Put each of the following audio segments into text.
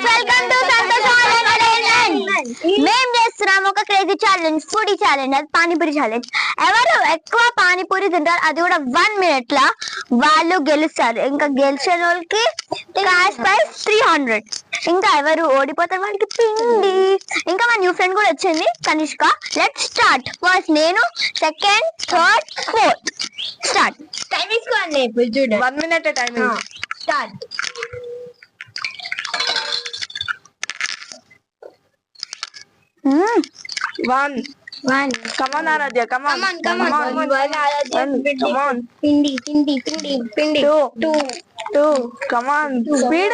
Welcome to Santosh మేము చేస్తున్నాం ఒక క్రేజీ ఛాలెంజ్, ఫుడీ ఛాలెంజ్. అది పానీపూరి ఛాలెంజ్. ఎవరు ఎక్కువ పానీపూరి తింటారు అది కూడా 1 minute లా వాళ్ళు గెలుస్తారు. ఇంకా గెలిచిన వాళ్ళకి క్యాష్ ప్రైజ్ 300. ఇంకా ఎవరు ఓడిపోతారు వాళ్ళకి పిండి. ఇంకా మా న్యూ ఫ్రెండ్ కూడా వచ్చింది, కనిష్క. Let's start. ఫస్ట్ నేను, second, third, fourth. Start. Time తీసుకోండి. చూడండి 1 minute time. Start. One. Come on, Aradhya. Come on. Come on. Pindi. Two. Come on. Speed.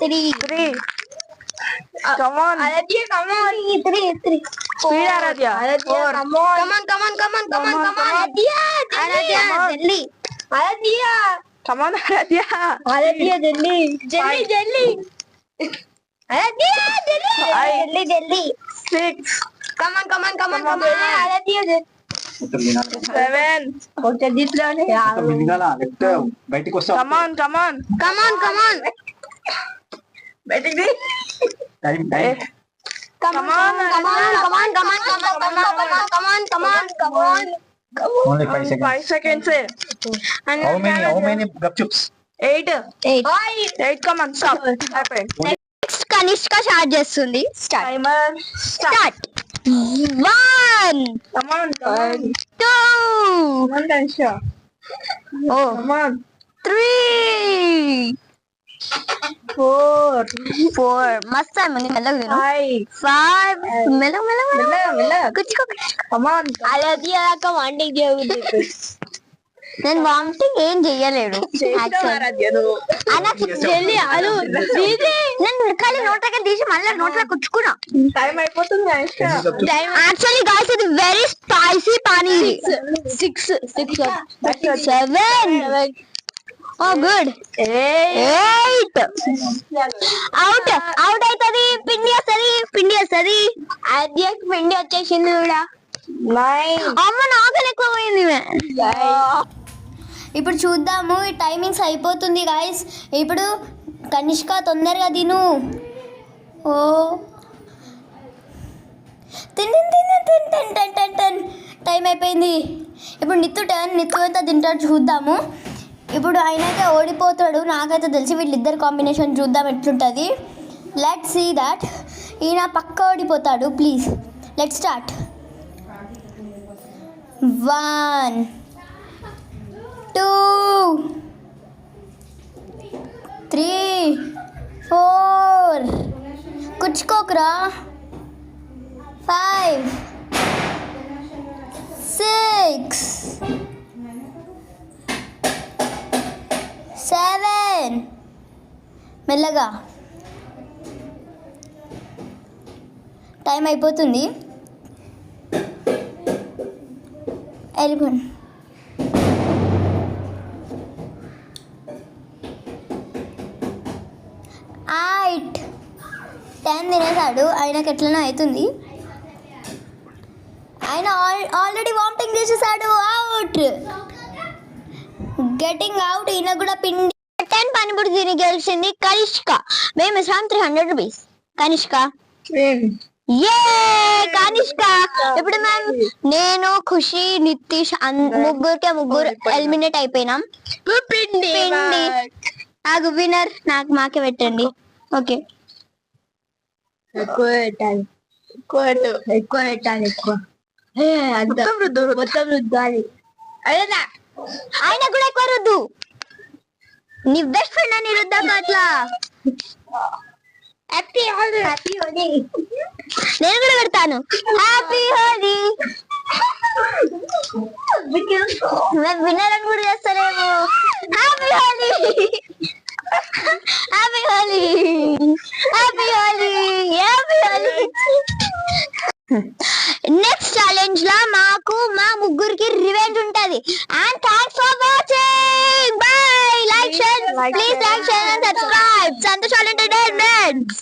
Three. Come on. Aradhya, come on. Three. Speed, Aradhya. Four. Come on. Aradhya, jelly. Aradhya. Come on, Aradhya. Jelly. Jelly. 6. Come on. Aradhya. 7. బయటికి వస్తా. Come on. బయటికి. Time Come on. Only 5 seconds. 5 seconds. How many gupchups? 8. Come on. Stop. Next Kanishka start చేస్తుంది. Timer start. 1. Come on. 2. Come on, Kanishka. Oh. Come on. 3. 4. మస్త్ మంది మెల్లగా తిను. 5. మెల్లగా కుచ్చుకో. Come on. Aradhya దాకా వాంటింగ్ చేయకూడదు. నేను వామిటింగ్ ఏం చెయ్యలేడు. నేను ఖాళీ నోట్లకి తీసి మళ్ళీ నోట్లో కుచ్చుకున్నా. టైం అయిపోతుంది. యాక్చువల్లీ గాయ్స్ ఇది వెరీ స్పైసీ పానీపూరి. 6 7. ఓ గుడ్. 8. అవుట్ అవుతుంది. పిండి వస్తుంది. ఆద్యకి పిండి వచ్చేసింది కూడా. 9. అమ్మ నాకలు ఎక్కువ పోయింది. ఇప్పుడు చూద్దాము. ఈ టైమింగ్స్ అయిపోతుంది గాయస్. ఇప్పుడు కనిష్క తొందరగా తిను. ఓ తిన్ టైం అయిపోయింది. ఇప్పుడు నిత్తు ఎంత తింటాడు చూద్దాము. ఇప్పుడు ఆయనైతే ఓడిపోతాడు నాకైతే తెలిసి. వీళ్ళిద్దరు కాంబినేషన్ చూద్దాం ఎట్లుంటుంది. Let's see that. ఈయన పక్క ఓడిపోతాడు. Please let's start. 1 2 3 4 కుచ్చుకోకరా. 5 6 7. మెల్లగా. టైం అయిపోతుంది. వెళ్ళిపోండి. 8 10 తినేసాడు. ఆయనకి ఎట్లనో అవుతుంది. ఆయన ఆల్రెడీ వామిటింగ్ చేసేసాడు. అవుట్. Getting out. ఈయన కూడా పిండి. 10 పానీపూరి తిని గెలిచింది కనిష్క. మేము ఇస్తాం 300 rupees. కనిష్క కనిష్క. ఇప్పుడు మ్యామ్ నేను, ఖుషి, నితీష్ ముగ్గురు ఎలిమినేట్ అయిపోయినాం. పిండి నాకు విన్నర్. మాకే పెట్టండి. ఓకే ఎక్కువ పెట్టాలి. మొత్తం రుద్దాలి. ఆయన కూడా ఎక్కువ రుద్దు. నీ బెస్ట్ ఫ్రెండ్ అని రుద్దాక అట్లా. హ్యాపీ హోలీ. నేను కూడా పెడతాను. హ్యాపీ హోలీ. మేము విన్నర్ అని కూడా చేస్తారేమో. హ్యాపీ హోలీ. నెక్స్ట్ ఛాలెంజ్ లా మాకు మా ముగ్గురికి రివెంజ్ ఉంటది. And thanks for watching. By. Like, share, please like, share and subscribe. Santosh entertainment.